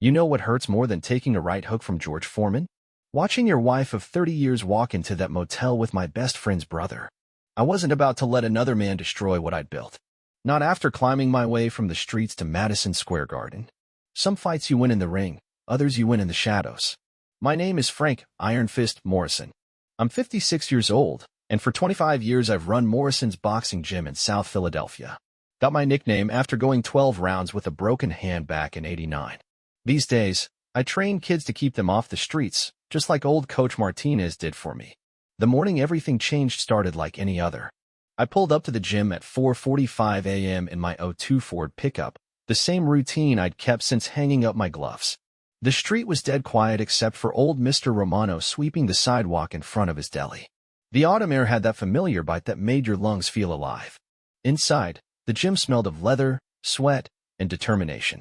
You know what hurts more than taking a right hook from George Foreman? Watching your wife of 30 years walk into that motel with my best friend's brother. I wasn't about to let another man destroy what I'd built. Not after climbing my way from the streets to Madison Square Garden. Some fights you win in the ring, others you win in the shadows. My name is Frank Iron Fist Morrison. I'm 56 years old, and for 25 years I've run Morrison's boxing gym in South Philadelphia. Got my nickname after going 12 rounds with a broken hand back in '89. These days, I train kids to keep them off the streets, just like old Coach Martinez did for me. The morning everything changed started like any other. I pulled up to the gym at 4:45 a.m. in my '02 Ford pickup, the same routine I'd kept since hanging up my gloves. The street was dead quiet except for old Mr. Romano sweeping the sidewalk in front of his deli. The autumn air had that familiar bite that made your lungs feel alive. Inside, the gym smelled of leather, sweat, and determination.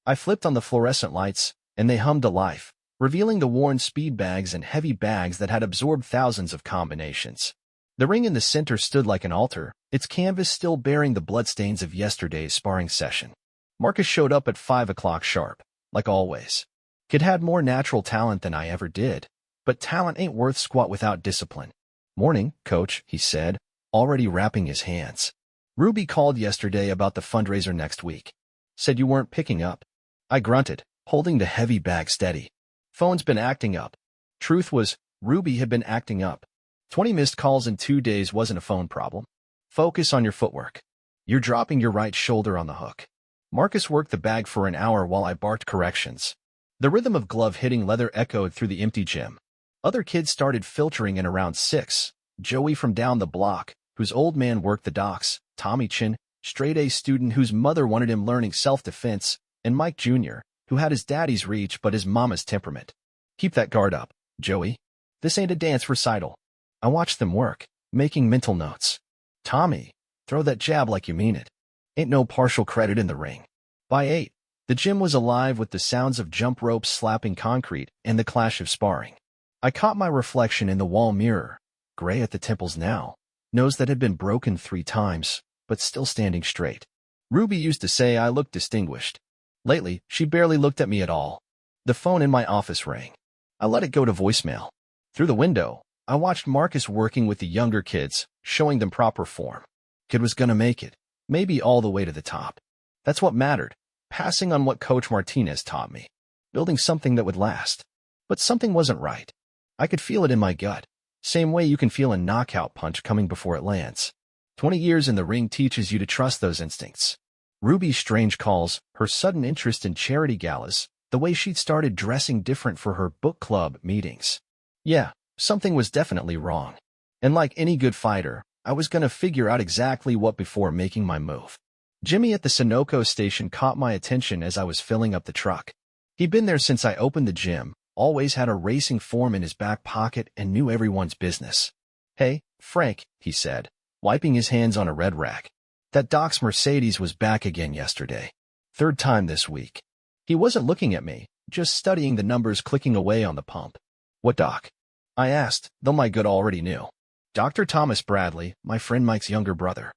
I flipped on the fluorescent lights, and they hummed to life, revealing the worn speed bags and heavy bags that had absorbed thousands of combinations. The ring in the center stood like an altar, its canvas still bearing the bloodstains of yesterday's sparring session. Marcus showed up at 5 o'clock sharp, like always. Kid had more natural talent than I ever did, but talent ain't worth squat without discipline. "Morning, coach," he said, already wrapping his hands. "Ruby called yesterday about the fundraiser next week. Said you weren't picking up." I grunted, holding the heavy bag steady. "Phone's been acting up." Truth was, Ruby had been acting up. 20 missed calls in 2 days wasn't a phone problem. "Focus on your footwork. You're dropping your right shoulder on the hook." Marcus worked the bag for an hour while I barked corrections. The rhythm of glove hitting leather echoed through the empty gym. Other kids started filtering in around 6. Joey from down the block, whose old man worked the docks, Tommy Chin, straight-A student whose mother wanted him learning self-defense, and Mike Jr., who had his daddy's reach but his mama's temperament. "Keep that guard up, Joey. This ain't a dance recital." I watched them work, making mental notes. "Tommy, throw that jab like you mean it. Ain't no partial credit in the ring." By 8, the gym was alive with the sounds of jump ropes slapping concrete and the clash of sparring. I caught my reflection in the wall mirror, gray at the temples now, nose that had been broken 3 times, but still standing straight. Ruby used to say I looked distinguished. Lately, she barely looked at me at all. The phone in my office rang. I let it go to voicemail. Through the window, I watched Marcus working with the younger kids, showing them proper form. Kid was gonna make it, maybe all the way to the top. That's what mattered, passing on what Coach Martinez taught me, building something that would last. But something wasn't right. I could feel it in my gut, same way you can feel a knockout punch coming before it lands. 20 years in the ring teaches you to trust those instincts. Ruby's strange calls, her sudden interest in charity galas, the way she'd started dressing different for her book club meetings. Yeah, something was definitely wrong. And like any good fighter, I was gonna figure out exactly what before making my move. Jimmy at the Sunoco station caught my attention as I was filling up the truck. He'd been there since I opened the gym, always had a racing form in his back pocket and knew everyone's business. "Hey, Frank," he said, wiping his hands on a red rack. "That Doc's Mercedes was back again yesterday. 3rd time this week." He wasn't looking at me, just studying the numbers clicking away on the pump. "What doc?" I asked, though my gut already knew. "Dr. Thomas Bradley, my friend Mike's younger brother.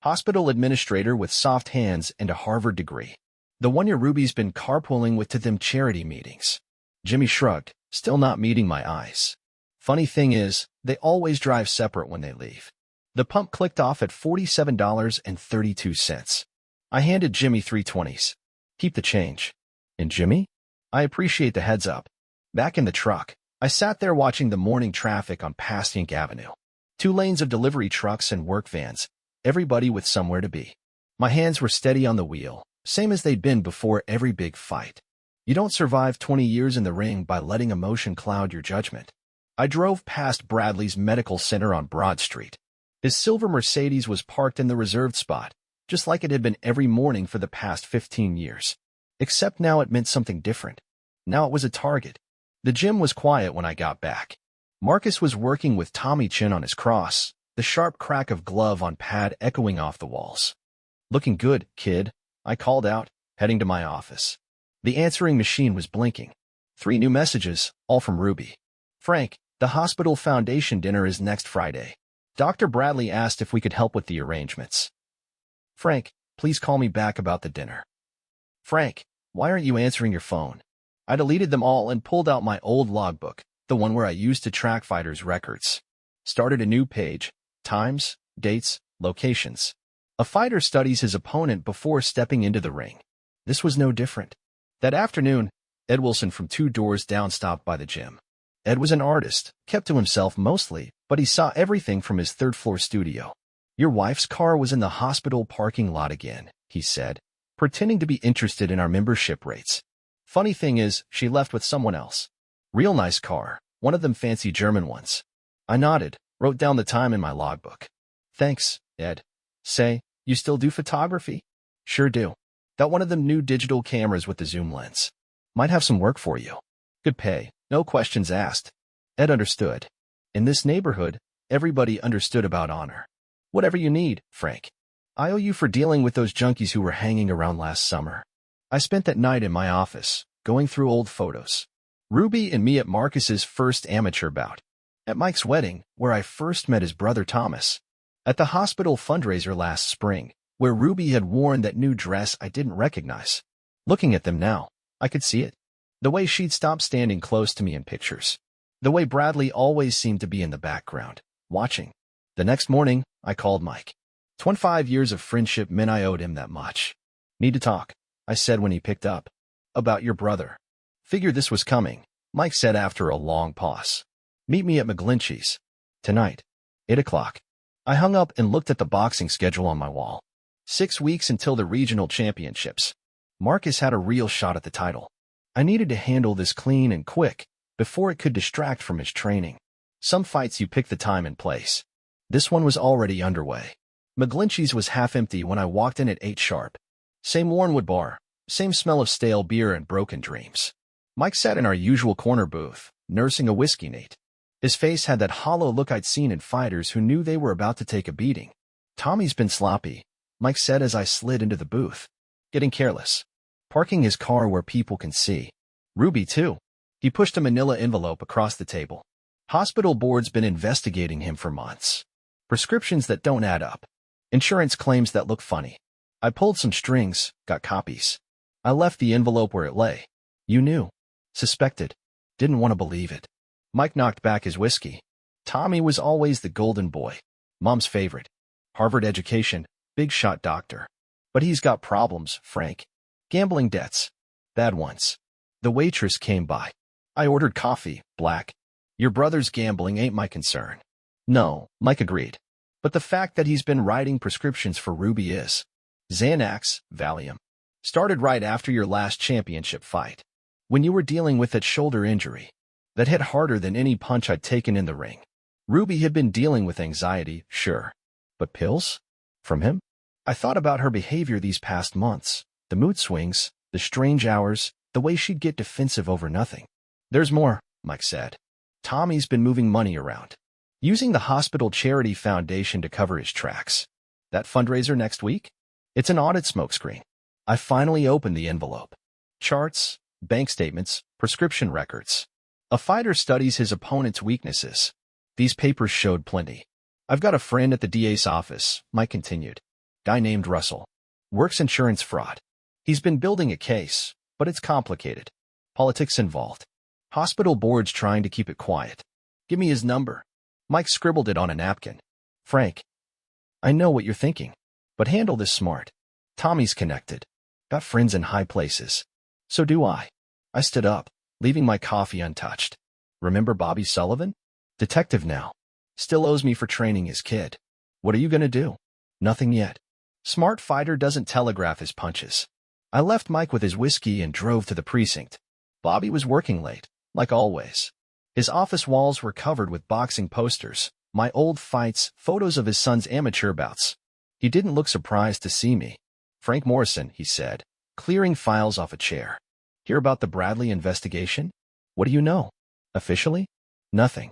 Hospital administrator with soft hands and a Harvard degree. The one your Ruby's been carpooling with to them charity meetings." Jimmy shrugged, still not meeting my eyes. "Funny thing is, they always drive separate when they leave." The pump clicked off at $47.32. I handed Jimmy 3 20s. "Keep the change." "And Jimmy?" "I appreciate the heads up." Back in the truck, I sat there watching the morning traffic on Passyunk Avenue. 2 lanes of delivery trucks and work vans, everybody with somewhere to be. My hands were steady on the wheel, same as they'd been before every big fight. You don't survive 20 years in the ring by letting emotion cloud your judgment. I drove past Bradley's Medical Center on Broad Street. His silver Mercedes was parked in the reserved spot, just like it had been every morning for the past 15 years. Except now it meant something different. Now it was a target. The gym was quiet when I got back. Marcus was working with Tommy Chin on his cross, the sharp crack of glove on pad echoing off the walls. "Looking good, kid," I called out, heading to my office. The answering machine was blinking. 3 new messages, all from Ruby. "Frank, the hospital foundation dinner is next Friday. Dr. Bradley asked if we could help with the arrangements. Frank, please call me back about the dinner." "Frank, why aren't you answering your phone? I deleted them all and pulled out my old logbook, the one where I used to track fighters' records. Started a new page, times, dates, locations. A fighter studies his opponent before stepping into the ring. This was no different. That afternoon, Ed Wilson from 2 doors down stopped by the gym. Ed was an artist, kept to himself mostly, but he saw everything from his 3rd-floor studio. "Your wife's car was in the hospital parking lot again," he said, pretending to be interested in our membership rates. "Funny thing is, she left with someone else. Real nice car, one of them fancy German ones." I nodded, wrote down the time in my logbook. "Thanks, Ed. Say, you still do photography?" "Sure do. Got one of them new digital cameras with the zoom lens. Might have some work for you. Good pay, no questions asked." Ed understood. In this neighborhood, everybody understood about honor. "Whatever you need, Frank. I owe you for dealing with those junkies who were hanging around last summer." I spent that night in my office, going through old photos. Ruby and me at Marcus's first amateur bout. At Mike's wedding, where I first met his brother Thomas. At the hospital fundraiser last spring, where Ruby had worn that new dress I didn't recognize. Looking at them now, I could see it. The way she'd stopped standing close to me in pictures. The way Bradley always seemed to be in the background, watching. The next morning, I called Mike. 25 years of friendship meant I owed him that much. "Need to talk," I said when he picked up. "About your brother." "Figured this was coming," Mike said after a long pause. "Meet me at McGlinchey's. Tonight. 8 o'clock. I hung up and looked at the boxing schedule on my wall. 6 weeks until the regional championships. Marcus had a real shot at the title. I needed to handle this clean and quick, before it could distract from his training. Some fights you pick the time and place. This one was already underway. McGlinchey's was half empty when I walked in at 8 sharp. Same worn wood bar, same smell of stale beer and broken dreams. Mike sat in our usual corner booth, nursing a whiskey nate. His face had that hollow look I'd seen in fighters who knew they were about to take a beating. "Tommy's been sloppy," Mike said as I slid into the booth. "Getting careless. Parking his car where people can see. Ruby, too." He pushed a manila envelope across the table. "Hospital board's been investigating him for months. Prescriptions that don't add up. Insurance claims that look funny. I pulled some strings, got copies. I left the envelope where it lay. You knew. Suspected. Didn't want to believe it." Mike knocked back his whiskey. "Tommy was always the golden boy. Mom's favorite. Harvard education, big shot doctor. But he's got problems, Frank. Gambling debts. Bad ones." The waitress came by. I ordered coffee, black. "Your brother's gambling ain't my concern." "No," Mike agreed. "But the fact that he's been writing prescriptions for Ruby is. Xanax, Valium. Started right after your last championship fight. When you were dealing with that shoulder injury. That hit harder than any punch I'd taken in the ring. Ruby had been dealing with anxiety, sure. But pills? From him? I thought about her behavior these past months. The mood swings, the strange hours, the way she'd get defensive over nothing. There's more," Mike said. "Tommy's been moving money around. Using the hospital charity foundation to cover his tracks. That fundraiser next week? It's an audit smokescreen." I finally opened the envelope. Charts, bank statements, prescription records. A fighter studies his opponent's weaknesses. These papers showed plenty. "I've got a friend at the DA's office," Mike continued. "Guy named Russell. Works insurance fraud. He's been building a case, but it's complicated. Politics involved. Hospital board's trying to keep it quiet. Give me his number." Mike scribbled it on a napkin. "Frank, I know what you're thinking, but handle this smart. Tommy's connected. Got friends in high places. So do I." I stood up, leaving my coffee untouched. "Remember Bobby Sullivan? Detective now. Still owes me for training his kid. What are you going to do?" "Nothing yet. Smart fighter doesn't telegraph his punches." I left Mike with his whiskey and drove to the precinct. Bobby was working late, like always. His office walls were covered with boxing posters, my old fights, photos of his son's amateur bouts. He didn't look surprised to see me. "Frank Morrison," he said, clearing files off a chair. "Hear about the Bradley investigation? What do you know? Officially? Nothing.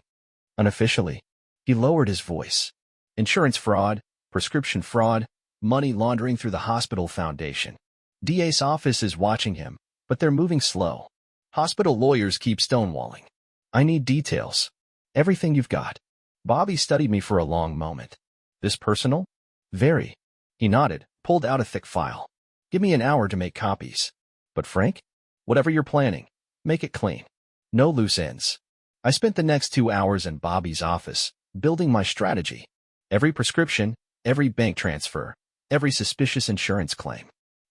Unofficially." He lowered his voice. "Insurance fraud, prescription fraud, money laundering through the hospital foundation. DA's office is watching him, but they're moving slow. Hospital lawyers keep stonewalling. I need details. Everything you've got." Bobby studied me for a long moment. "This personal?" "Very." He nodded, pulled out a thick file. "Give me an hour to make copies." "But Frank? Whatever you're planning. Make it clean. No loose ends. I spent the next 2 hours in Bobby's office, building my strategy. Every prescription, every bank transfer, every suspicious insurance claim.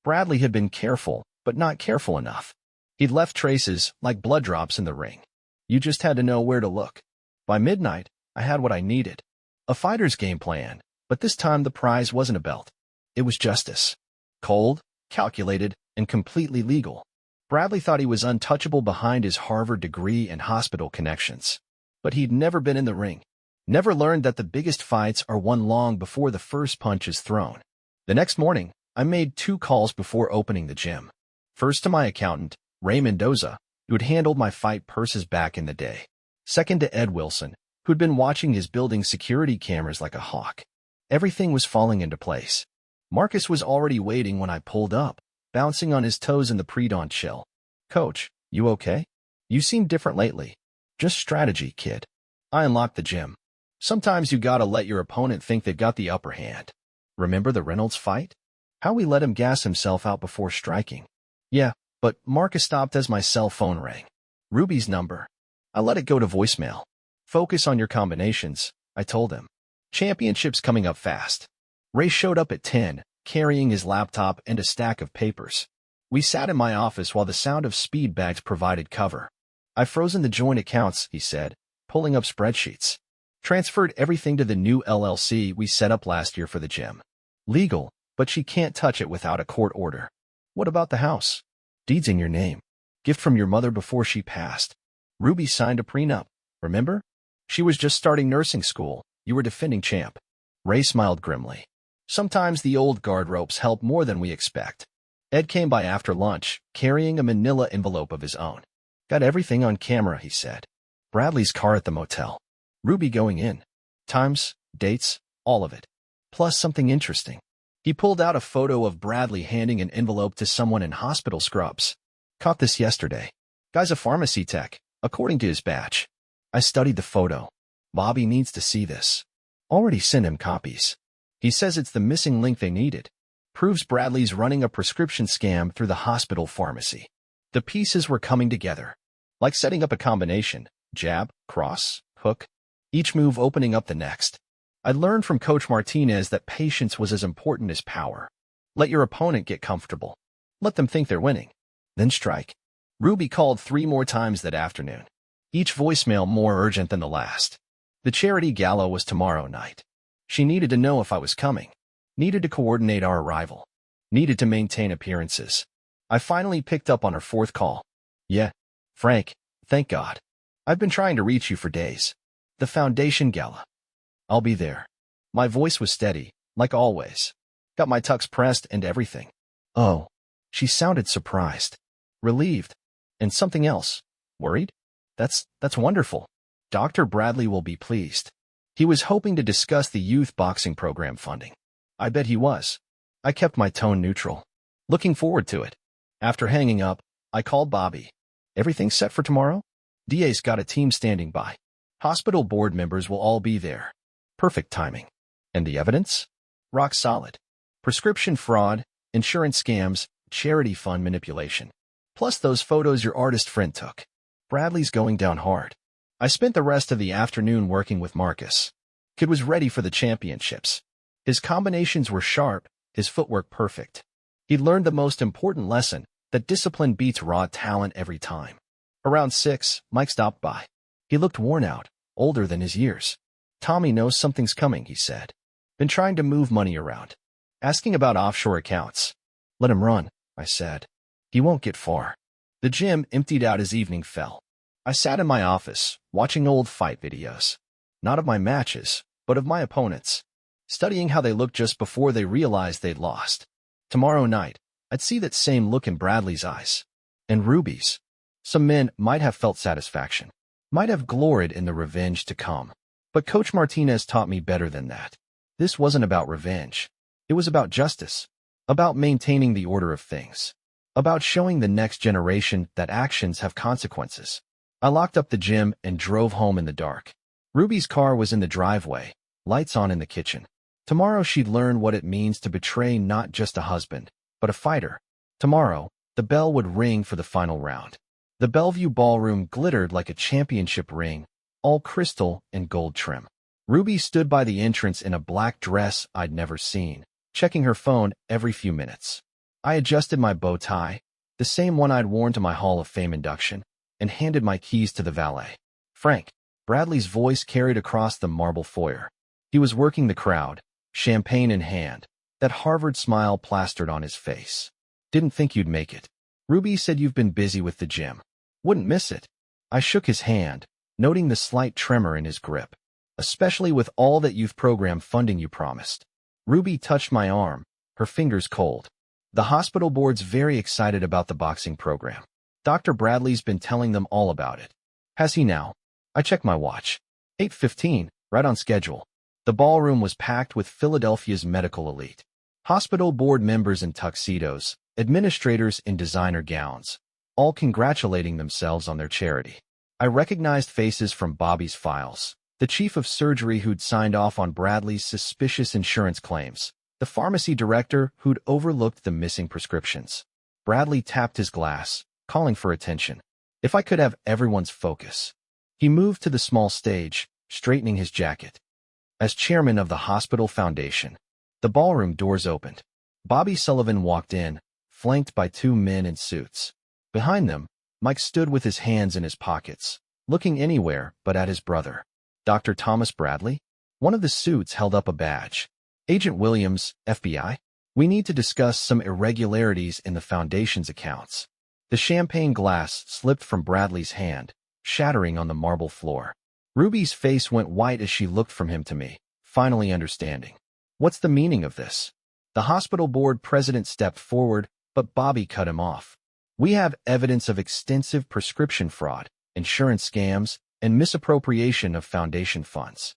Bradley had been careful, but not careful enough. He'd left traces, like blood drops in the ring. You just had to know where to look. By midnight, I had what I needed. A fighter's game plan, but this time the prize wasn't a belt. It was justice. Cold, calculated, and completely legal. Bradley thought he was untouchable behind his Harvard degree and hospital connections. But he'd never been in the ring. Never learned that the biggest fights are won long before the first punch is thrown. The next morning, I made 2 calls before opening the gym. First to my accountant, Ray Mendoza, who had handled my fight purses back in the day. Second to Ed Wilson, who'd been watching his building's security cameras like a hawk. Everything was falling into place. Marcus was already waiting when I pulled up, bouncing on his toes in the pre-dawn chill. "Coach, you okay? You seem different lately." "Just strategy, kid." I unlocked the gym. Sometimes you gotta let your opponent think they've got the upper hand. Remember the Reynolds fight? How we let him gas himself out before striking. Yeah, but Marcus stopped as my cell phone rang. Ruby's number. I let it go to voicemail. "Focus on your combinations," I told him. "Championship's coming up fast." Ray showed up at 10, carrying his laptop and a stack of papers. We sat in my office while the sound of speed bags provided cover. "I've frozen the joint accounts," he said, pulling up spreadsheets. "Transferred everything to the new LLC we set up last year for the gym. Legal, but she can't touch it without a court order." "What about the house?" "Deed's in your name. Gift from your mother before she passed. Ruby signed a prenup, remember? She was just starting nursing school. You were defending champ." Ray smiled grimly. "Sometimes the old guard ropes help more than we expect." Ed came by after lunch, carrying a manila envelope of his own. "Got everything on camera," he said. "Bradley's car at the motel. Ruby going in. Times, dates, all of it. Plus something interesting." He pulled out a photo of Bradley handing an envelope to someone in hospital scrubs. "Caught this yesterday. Guy's a pharmacy tech, according to his badge." I studied the photo. "Bobby needs to see this." Already sent him copies. He says it's the missing link they needed. Proves Bradley's running a prescription scam through the hospital pharmacy. The pieces were coming together. Like setting up a combination. Jab, cross, hook. Each move opening up the next. I learned from Coach Martinez that patience was as important as power. Let your opponent get comfortable. Let them think they're winning. Then strike. Ruby called 3 more times that afternoon. Each voicemail more urgent than the last. The charity gala was tomorrow night. She needed to know if I was coming. Needed to coordinate our arrival. Needed to maintain appearances. I finally picked up on her 4th call. "Yeah, Frank, thank God. I've been trying to reach you for days. The foundation gala. I'll be there." My voice was steady, like always. Got my tux pressed and everything. "Oh." She sounded surprised. Relieved. And something else. "Worried? That's wonderful. Dr. Bradley will be pleased." He was hoping to discuss the youth boxing program funding. I bet he was. I kept my tone neutral. Looking forward to it. After hanging up, I called Bobby. "Everything set for tomorrow?" "DA's got a team standing by. Hospital board members will all be there." "Perfect timing." "And the evidence?" "Rock solid. Prescription fraud, insurance scams, charity fund manipulation. Plus those photos your artist friend took. Bradley's going down hard." I spent the rest of the afternoon working with Marcus. Kid was ready for the championships. His combinations were sharp, his footwork perfect. He'd learned the most important lesson, that discipline beats raw talent every time. Around 6, Mike stopped by. He looked worn out, older than his years. "Tommy knows something's coming," he said. "Been trying to move money around. Asking about offshore accounts." "Let him run," I said. "He won't get far." The gym emptied out as evening fell. I sat in my office, watching old fight videos. Not of my matches, but of my opponents. Studying how they looked just before they realized they'd lost. Tomorrow night, I'd see that same look in Bradley's eyes. And Ruby's. Some men might have felt satisfaction. Might have gloried in the revenge to come. But Coach Martinez taught me better than that. This wasn't about revenge. It was about justice. About maintaining the order of things. About showing the next generation that actions have consequences. I locked up the gym and drove home in the dark. Ruby's car was in the driveway, lights on in the kitchen. Tomorrow she'd learn what it means to betray not just a husband, but a fighter. Tomorrow, the bell would ring for the final round. The Bellevue ballroom glittered like a championship ring, all crystal and gold trim. Ruby stood by the entrance in a black dress I'd never seen, checking her phone every few minutes. I adjusted my bow tie, the same one I'd worn to my Hall of Fame induction, and handed my keys to the valet. Frank, Bradley's voice carried across the marble foyer. He was working the crowd, champagne in hand, that Harvard smile plastered on his face. Didn't think you'd make it. Ruby said you've been busy with the gym. Wouldn't miss it. I shook his hand, noting the slight tremor in his grip. Especially with all that youth program funding you promised. Ruby touched my arm, her fingers cold. The hospital board's very excited about the boxing program. Dr. Bradley's been telling them all about it. Has he now? I checked my watch. 8:15, right on schedule. The ballroom was packed with Philadelphia's medical elite. Hospital board members in tuxedos, administrators in designer gowns, all congratulating themselves on their charity. I recognized faces from Bobby's files. The chief of surgery who'd signed off on Bradley's suspicious insurance claims. The pharmacy director who'd overlooked the missing prescriptions. Bradley tapped his glass, calling for attention. If I could have everyone's focus. He moved to the small stage, straightening his jacket. As chairman of the hospital foundation, the ballroom doors opened. Bobby Sullivan walked in, flanked by two men in suits. Behind them, Mike stood with his hands in his pockets, looking anywhere but at his brother. Dr. Thomas Bradley? One of the suits held up a badge. Agent Williams, FBI? We need to discuss some irregularities in the Foundation's accounts. The champagne glass slipped from Bradley's hand, shattering on the marble floor. Ruby's face went white as she looked from him to me, finally understanding. What's the meaning of this? The hospital board president stepped forward, but Bobby cut him off. We have evidence of extensive prescription fraud, insurance scams, and misappropriation of Foundation funds.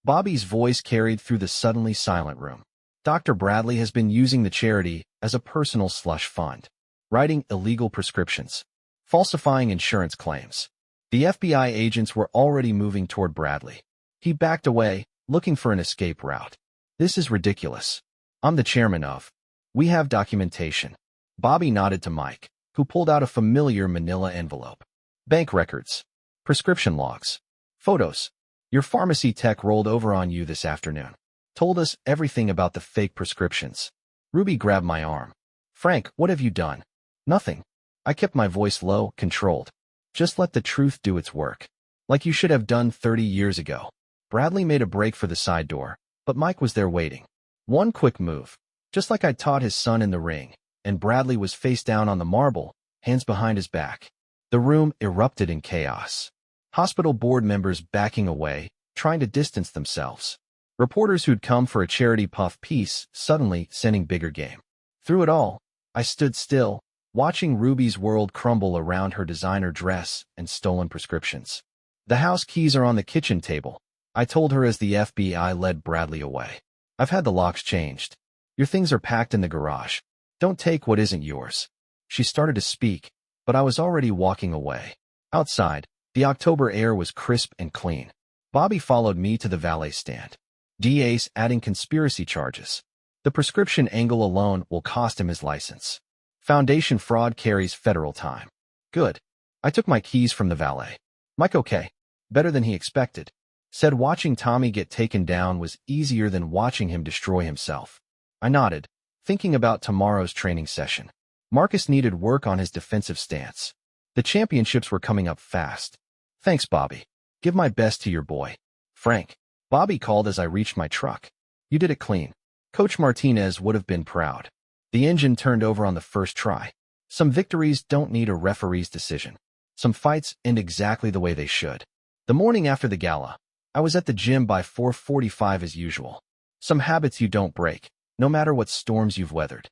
Bobby's voice carried through the suddenly silent room. Dr. Bradley has been using the charity as a personal slush fund, writing illegal prescriptions, falsifying insurance claims. The FBI agents were already moving toward Bradley. He backed away, looking for an escape route. This is ridiculous. I'm the chairman of. We have documentation. Bobby nodded to Mike, who pulled out a familiar manila envelope. Bank records. Prescription logs. Photos. Your pharmacy tech rolled over on you this afternoon. Told us everything about the fake prescriptions. Ruby grabbed my arm. Frank, what have you done? Nothing. I kept my voice low, controlled. Just let the truth do its work. Like you should have done 30 years ago. Bradley made a break for the side door, but Mike was there waiting. One quick move. Just like I taught his son in the ring, and Bradley was face down on the marble, hands behind his back. The room erupted in chaos. Hospital board members backing away, trying to distance themselves. Reporters who'd come for a charity puff piece suddenly sending bigger game. Through it all, I stood still, watching Ruby's world crumble around her designer dress and stolen prescriptions. The house keys are on the kitchen table, I told her as the FBI led Bradley away. I've had the locks changed. Your things are packed in the garage. Don't take what isn't yours. She started to speak, but I was already walking away. Outside, the October air was crisp and clean. Bobby followed me to the valet stand. DA's adding conspiracy charges. The prescription angle alone will cost him his license. Foundation fraud carries federal time. Good. I took my keys from the valet. Mike okay. Better than he expected. Said watching Tommy get taken down was easier than watching him destroy himself. I nodded, thinking about tomorrow's training session. Marcus needed work on his defensive stance. The championships were coming up fast. Thanks, Bobby. Give my best to your boy. Frank. Bobby called as I reached my truck. You did it clean. Coach Martinez would have been proud. The engine turned over on the first try. Some victories don't need a referee's decision. Some fights end exactly the way they should. The morning after the gala, I was at the gym by 4:45 as usual. Some habits you don't break, no matter what storms you've weathered.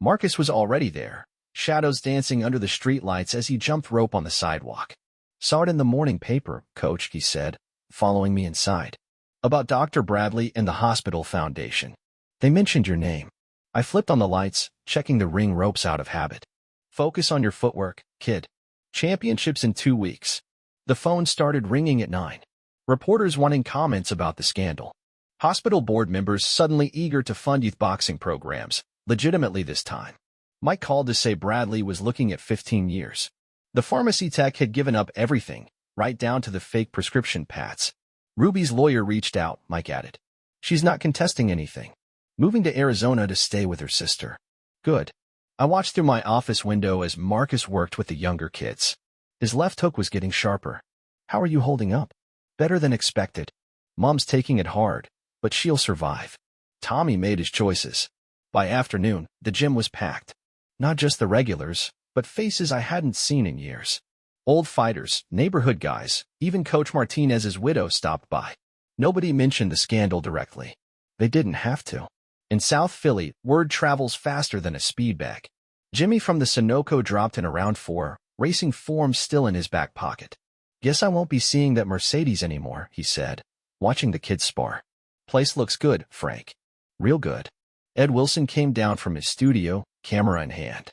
Marcus was already there, shadows dancing under the streetlights as he jumped rope on the sidewalk. Saw it in the morning paper, Coach, he said, following me inside. About Dr. Bradley and the hospital foundation. They mentioned your name. I flipped on the lights, checking the ring ropes out of habit. Focus on your footwork, kid. Championships in 2 weeks. The phone started ringing at 9. Reporters wanting comments about the scandal. Hospital board members suddenly eager to fund youth boxing programs, legitimately this time. Mike called to say Bradley was looking at 15 years. The pharmacy tech had given up everything, right down to the fake prescription pads. Ruby's lawyer reached out, Mike added. She's not contesting anything. Moving to Arizona to stay with her sister. Good. I watched through my office window as Marcus worked with the younger kids. His left hook was getting sharper. How are you holding up? Better than expected. Mom's taking it hard, but she'll survive. Tommy made his choices. By afternoon, the gym was packed. Not just the regulars, but faces I hadn't seen in years. Old fighters, neighborhood guys, even Coach Martinez's widow stopped by. Nobody mentioned the scandal directly. They didn't have to. In South Philly, word travels faster than a speed bag. Jimmy from the Sunoco dropped in around 4, racing form still in his back pocket. Guess I won't be seeing that Mercedes anymore, he said, watching the kids spar. Place looks good, Frank. Real good. Ed Wilson came down from his studio, camera in hand.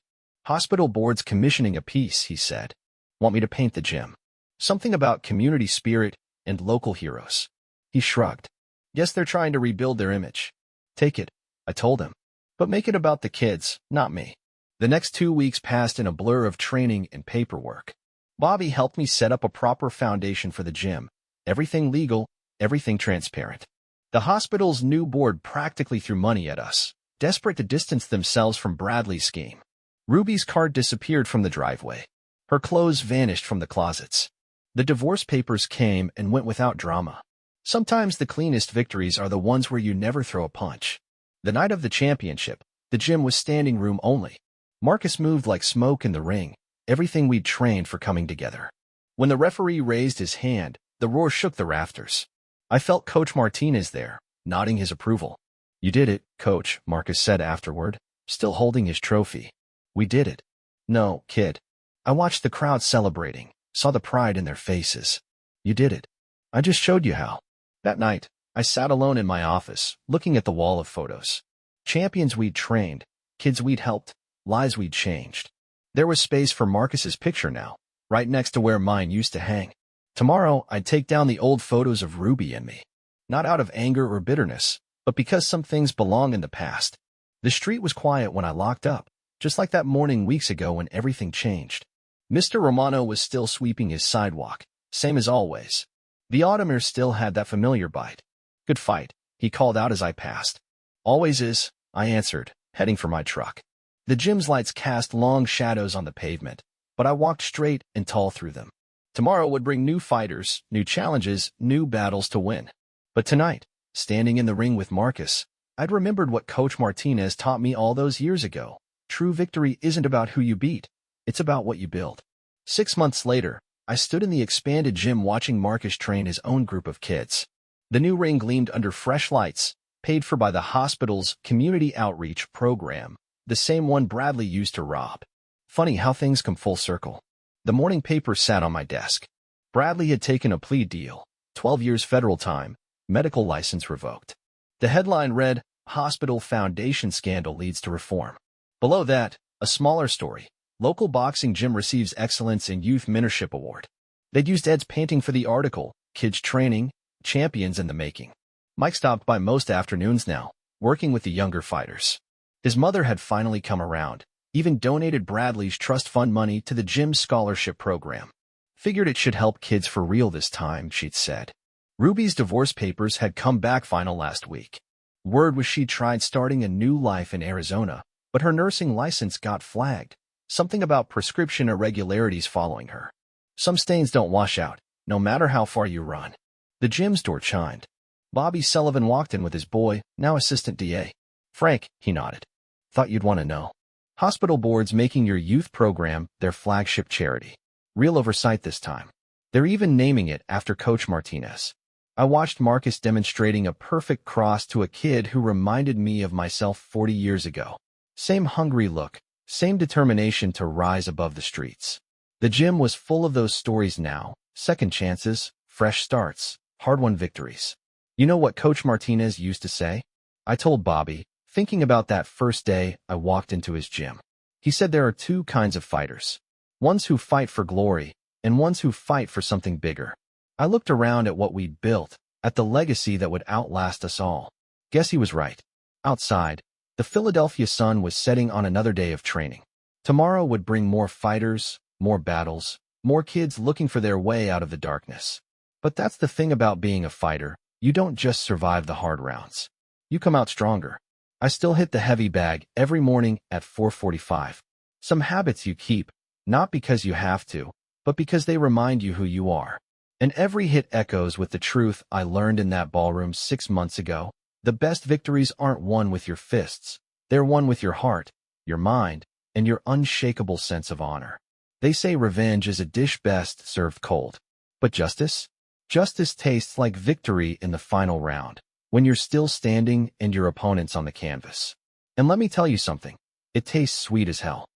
Hospital board's commissioning a piece, he said. Want me to paint the gym? Something about community spirit and local heroes. He shrugged. Guess they're trying to rebuild their image. Take it, I told him. But make it about the kids, not me. The next 2 weeks passed in a blur of training and paperwork. Bobby helped me set up a proper foundation for the gym. Everything legal, everything transparent. The hospital's new board practically threw money at us, desperate to distance themselves from Bradley's scheme. Ruby's card disappeared from the driveway. Her clothes vanished from the closets. The divorce papers came and went without drama. Sometimes the cleanest victories are the ones where you never throw a punch. The night of the championship, the gym was standing room only. Marcus moved like smoke in the ring, everything we'd trained for coming together. When the referee raised his hand, the roar shook the rafters. I felt Coach Martinez there, nodding his approval. You did it, Coach, Marcus said afterward, still holding his trophy. We did it. No, kid. I watched the crowd celebrating, saw the pride in their faces. You did it. I just showed you how. That night, I sat alone in my office, looking at the wall of photos. Champions we'd trained, kids we'd helped, lives we'd changed. There was space for Marcus's picture now, right next to where mine used to hang. Tomorrow, I'd take down the old photos of Ruby and me. Not out of anger or bitterness, but because some things belong in the past. The street was quiet when I locked up, just like that morning weeks ago when everything changed. Mr. Romano was still sweeping his sidewalk, same as always. The autumn air still had that familiar bite. Good fight, he called out as I passed. Always is, I answered, heading for my truck. The gym's lights cast long shadows on the pavement, but I walked straight and tall through them. Tomorrow would bring new fighters, new challenges, new battles to win. But tonight, standing in the ring with Marcus, I'd remembered what Coach Martinez taught me all those years ago. True victory isn't about who you beat, it's about what you build. 6 months later, I stood in the expanded gym watching Marcus train his own group of kids. The new ring gleamed under fresh lights, paid for by the hospital's community outreach program, the same one Bradley used to rob. Funny how things come full circle. The morning paper sat on my desk. Bradley had taken a plea deal, 12 years federal time, medical license revoked. The headline read, Hospital Foundation Scandal Leads to Reform. Below that, a smaller story. Local boxing gym receives Excellence in Youth Mentorship Award. They'd used Ed's painting for the article, Kids Training, Champions in the Making. Mike stopped by most afternoons now, working with the younger fighters. His mother had finally come around, even donated Bradley's trust fund money to the gym's scholarship program. Figured it should help kids for real this time, she'd said. Ruby's divorce papers had come back final last week. Word was she tried starting a new life in Arizona, but her nursing license got flagged. Something about prescription irregularities following her. Some stains don't wash out, no matter how far you run. The gym's door chimed. Bobby Sullivan walked in with his boy, now assistant DA. Frank, he nodded. Thought you'd want to know. Hospital board's making your youth program their flagship charity. Real oversight this time. They're even naming it after Coach Martinez. I watched Marcus demonstrating a perfect cross to a kid who reminded me of myself 40 years ago. Same hungry look. Same determination to rise above the streets. The gym was full of those stories now, second chances, fresh starts, hard-won victories. You know what Coach Martinez used to say? I told Bobby, thinking about that first day I walked into his gym. He said there are two kinds of fighters. Ones who fight for glory, and ones who fight for something bigger. I looked around at what we'd built, at the legacy that would outlast us all. Guess he was right. Outside, the Philadelphia sun was setting on another day of training. Tomorrow would bring more fighters, more battles, more kids looking for their way out of the darkness. But that's the thing about being a fighter. You don't just survive the hard rounds. You come out stronger. I still hit the heavy bag every morning at 4:45. Some habits you keep, not because you have to, but because they remind you who you are. And every hit echoes with the truth I learned in that ballroom 6 months ago. The best victories aren't won with your fists. They're won with your heart, your mind, and your unshakable sense of honor. They say revenge is a dish best served cold. But justice? Justice tastes like victory in the final round, when you're still standing and your opponent's on the canvas. And let me tell you something, it tastes sweet as hell.